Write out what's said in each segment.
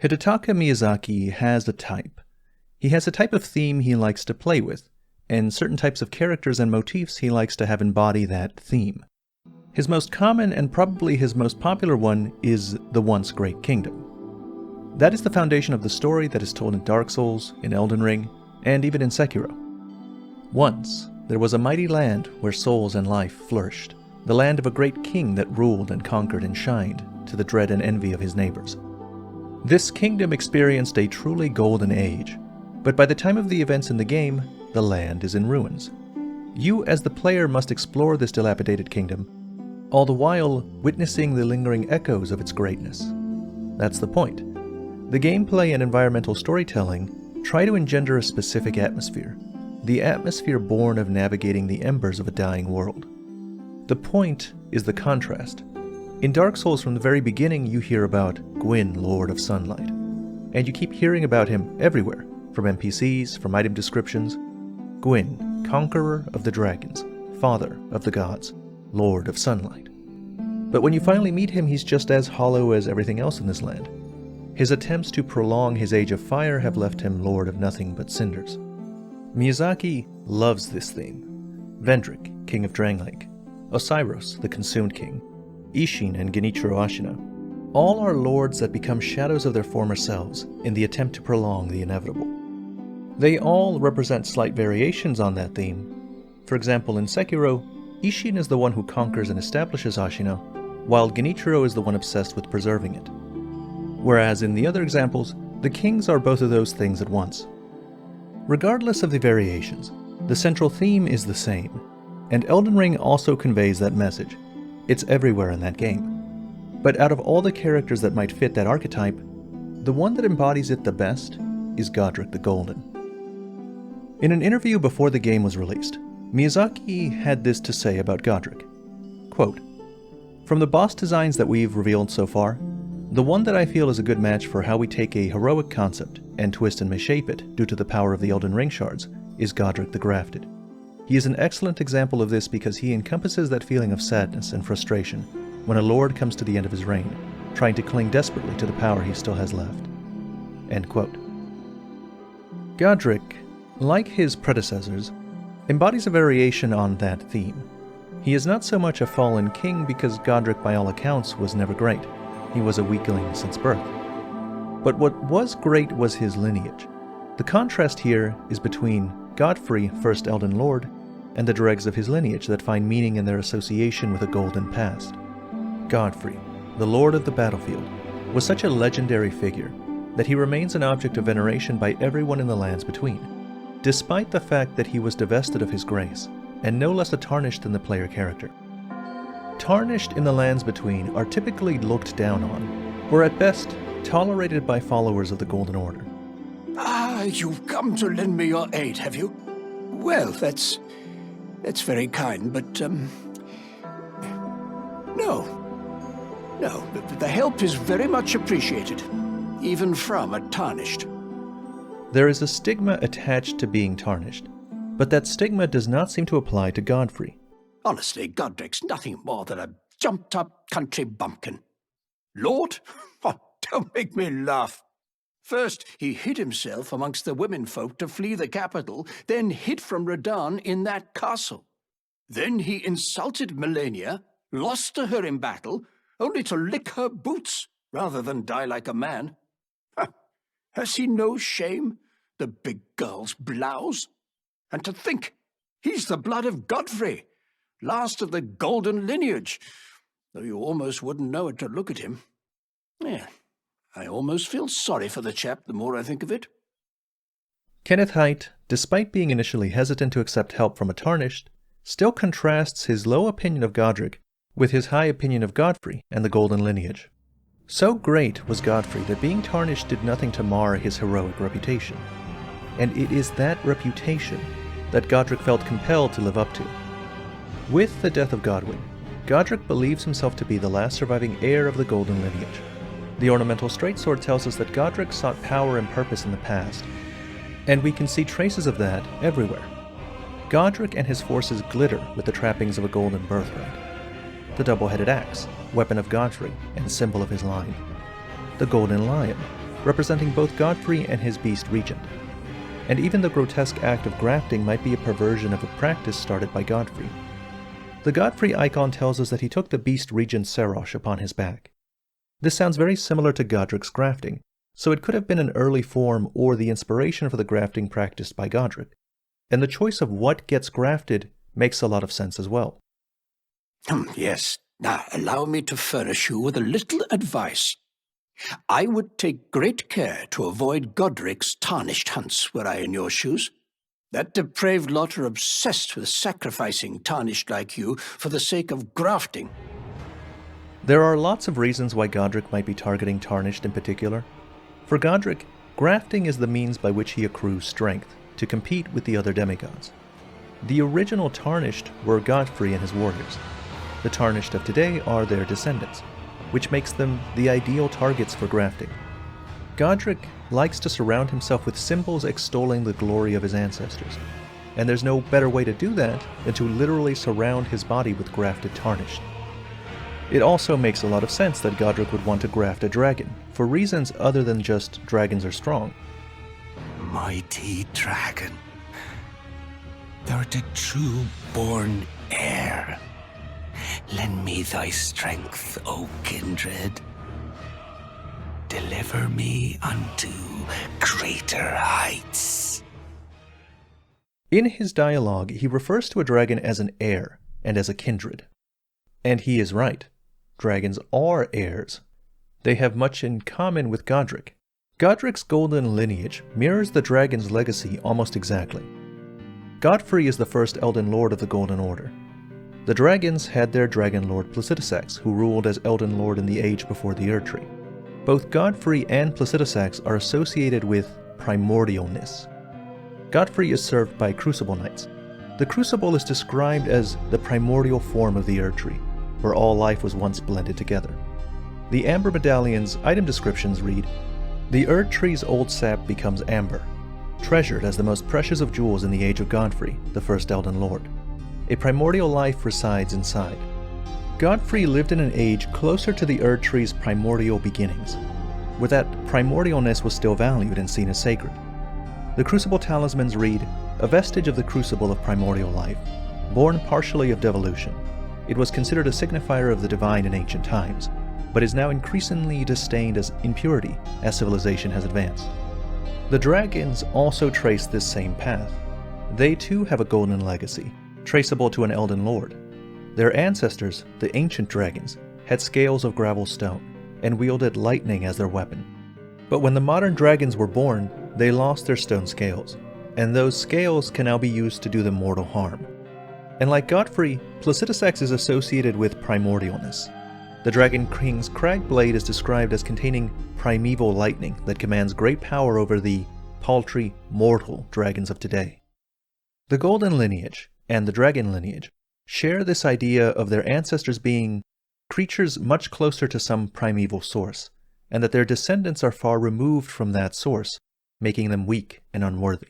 Hidetaka Miyazaki has a type. He has a type of theme he likes to play with, and certain types of characters and motifs he likes to have embody that theme. His most common and probably his most popular one is the once great kingdom. That is the foundation of the story that is told in Dark Souls, in Elden Ring, and even in Sekiro. Once, there was a mighty land where souls and life flourished, the land of a great king that ruled and conquered and shined, to the dread and envy of his neighbors. This kingdom experienced a truly golden age, but by the time of the events in the game, the land is in ruins. You as the player must explore this dilapidated kingdom, all the while witnessing the lingering echoes of its greatness. That's the point. The gameplay and environmental storytelling try to engender a specific atmosphere, the atmosphere born of navigating the embers of a dying world. The point is the contrast. In Dark Souls from the very beginning you hear about Gwyn, Lord of Sunlight, and you keep hearing about him everywhere, from NPCs, from item descriptions. Gwyn, Conqueror of the Dragons, Father of the Gods, Lord of Sunlight. But when you finally meet him, he's just as hollow as everything else in this land. His attempts to prolong his Age of Fire have left him Lord of nothing but cinders. Miyazaki loves this theme. Vendrick, King of Drangleic, Osiris, the Consumed King, Ishin and Genichiro Ashina, all are lords that become shadows of their former selves in the attempt to prolong the inevitable. They all represent slight variations on that theme. For example, in Sekiro, Ishin is the one who conquers and establishes Ashina, while Genichiro is the one obsessed with preserving it. Whereas in the other examples, the kings are both of those things at once. Regardless of the variations, the central theme is the same, and Elden Ring also conveys that message. It's everywhere in that game. But out of all the characters that might fit that archetype, the one that embodies it the best is Godrick the Golden. In an interview before the game was released, Miyazaki had this to say about Godrick. Quote, "From the boss designs that we've revealed so far, the one that I feel is a good match for how we take a heroic concept and twist and misshape it due to the power of the Elden Ring shards is Godrick the Grafted. He is an excellent example of this because he encompasses that feeling of sadness and frustration when a lord comes to the end of his reign, trying to cling desperately to the power he still has left." End quote. Godrick, like his predecessors, embodies a variation on that theme. He is not so much a fallen king because Godrick by all accounts was never great. He was a weakling since birth. But what was great was his lineage. The contrast here is between Godfrey, first Elden Lord, and the dregs of his lineage that find meaning in their association with a golden past. Godfrey, the Lord of the Battlefield, was such a legendary figure that he remains an object of veneration by everyone in the lands between, despite the fact that he was divested of his grace, and no less a tarnished than the player character. Tarnished in the lands between are typically looked down on, or at best, tolerated by followers of the Golden Order. Ah, you've come to lend me your aid, have you? Well, that's very kind, but, No, the help is very much appreciated, even from a tarnished. There is a stigma attached to being tarnished, but that stigma does not seem to apply to Godfrey. Honestly, Godrick's nothing more than a jumped-up country bumpkin. Lord? Oh, don't make me laugh. First, he hid himself amongst the womenfolk to flee the capital, then hid from Radahn in that castle. Then he insulted Melania, lost to her in battle, only to lick her boots rather than die like a man. Has he no shame, the big girl's blouse? And to think, he's the blood of Godfrey, last of the golden lineage, though you almost wouldn't know it to look at him. Yeah, I almost feel sorry for the chap the more I think of it. Kenneth Haidt, despite being initially hesitant to accept help from a tarnished, still contrasts his low opinion of Godrick with his high opinion of Godfrey and the golden lineage. So great was Godfrey that being tarnished did nothing to mar his heroic reputation. And it is that reputation that Godrick felt compelled to live up to. With the death of Godwyn, Godrick believes himself to be the last surviving heir of the golden lineage. The ornamental straightsword tells us that Godrick sought power and purpose in the past, and we can see traces of that everywhere. Godrick and his forces glitter with the trappings of a golden birthright. The double-headed axe, weapon of Godfrey and symbol of his line. The golden lion, representing both Godfrey and his beast regent. And even the grotesque act of grafting might be a perversion of a practice started by Godfrey. The Godfrey icon tells us that he took the beast regent Serosh upon his back. This sounds very similar to Godrick's grafting, so it could have been an early form or the inspiration for the grafting practiced by Godrick. And the choice of what gets grafted makes a lot of sense as well. Yes. Now, allow me to furnish you with a little advice. I would take great care to avoid Godrick's tarnished hunts were I in your shoes. That depraved lot are obsessed with sacrificing tarnished like you for the sake of grafting. There are lots of reasons why Godrick might be targeting tarnished in particular. For Godrick, grafting is the means by which he accrues strength to compete with the other demigods. The original tarnished were Godfrey and his warriors. The tarnished of today are their descendants, which makes them the ideal targets for grafting. Godrick likes to surround himself with symbols extolling the glory of his ancestors, and there's no better way to do that than to literally surround his body with grafted tarnished. It also makes a lot of sense that Godrick would want to graft a dragon, for reasons other than just dragons are strong. Mighty dragon, thou the true-born heir. Lend me thy strength, O kindred. Deliver me unto greater heights. In his dialogue, he refers to a dragon as an heir and as a kindred. And he is right. Dragons are heirs. They have much in common with Godrick. Godrick's golden lineage mirrors the dragon's legacy almost exactly. Godfrey is the first Elden Lord of the Golden Order. The dragons had their dragon lord Placidusax, who ruled as Elden Lord in the age before the Erdtree. Both Godfrey and Placidusax are associated with primordialness. Godfrey is served by Crucible Knights. The Crucible is described as the primordial form of the Erdtree, where all life was once blended together. The Amber Medallion's item descriptions read, "The Erdtree's old sap becomes amber, treasured as the most precious of jewels in the age of Godfrey, the first Elden Lord. A primordial life resides inside." Godfrey lived in an age closer to the Erdtree's primordial beginnings, where that primordialness was still valued and seen as sacred. The Crucible talismans read, "A vestige of the crucible of primordial life, born partially of devolution. It was considered a signifier of the divine in ancient times, but is now increasingly disdained as impurity as civilization has advanced." The dragons also trace this same path. They too have a golden legacy, traceable to an Elden Lord. Their ancestors, the ancient dragons, had scales of gravel stone and wielded lightning as their weapon. But when the modern dragons were born, they lost their stone scales, and those scales can now be used to do them mortal harm. And like Godfrey, Placidusax is associated with primordialness. The Dragon King's crag blade is described as containing primeval lightning that commands great power over the paltry, mortal dragons of today. The Golden Lineage and the Dragon Lineage share this idea of their ancestors being creatures much closer to some primeval source, and that their descendants are far removed from that source, making them weak and unworthy.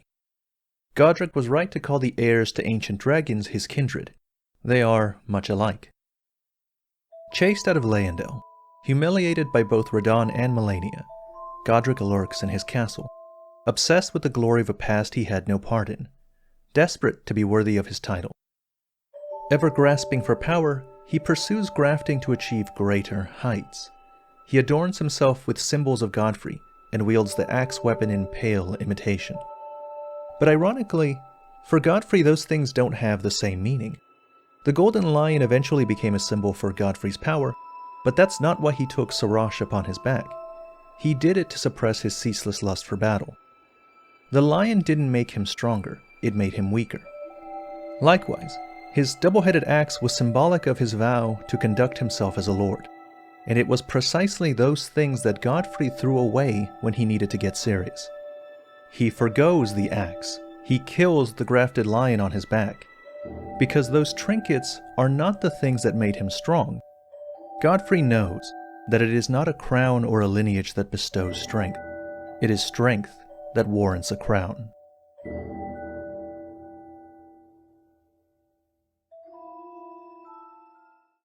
Godrick was right to call the heirs to ancient dragons his kindred. They are much alike. Chased out of Leyendell, humiliated by both Radahn and Melania, Godrick lurks in his castle, obsessed with the glory of a past he had no part in, desperate to be worthy of his title. Ever grasping for power, he pursues grafting to achieve greater heights. He adorns himself with symbols of Godfrey and wields the axe weapon in pale imitation. But ironically, for Godfrey those things don't have the same meaning. The Golden Lion eventually became a symbol for Godfrey's power, but that's not why he took Serosh upon his back. He did it to suppress his ceaseless lust for battle. The lion didn't make him stronger, it made him weaker. Likewise, his double-headed axe was symbolic of his vow to conduct himself as a lord, and it was precisely those things that Godfrey threw away when he needed to get serious. He forgoes the axe, he kills the grafted lion on his back, because those trinkets are not the things that made him strong. Godfrey knows that it is not a crown or a lineage that bestows strength. It is strength that warrants a crown.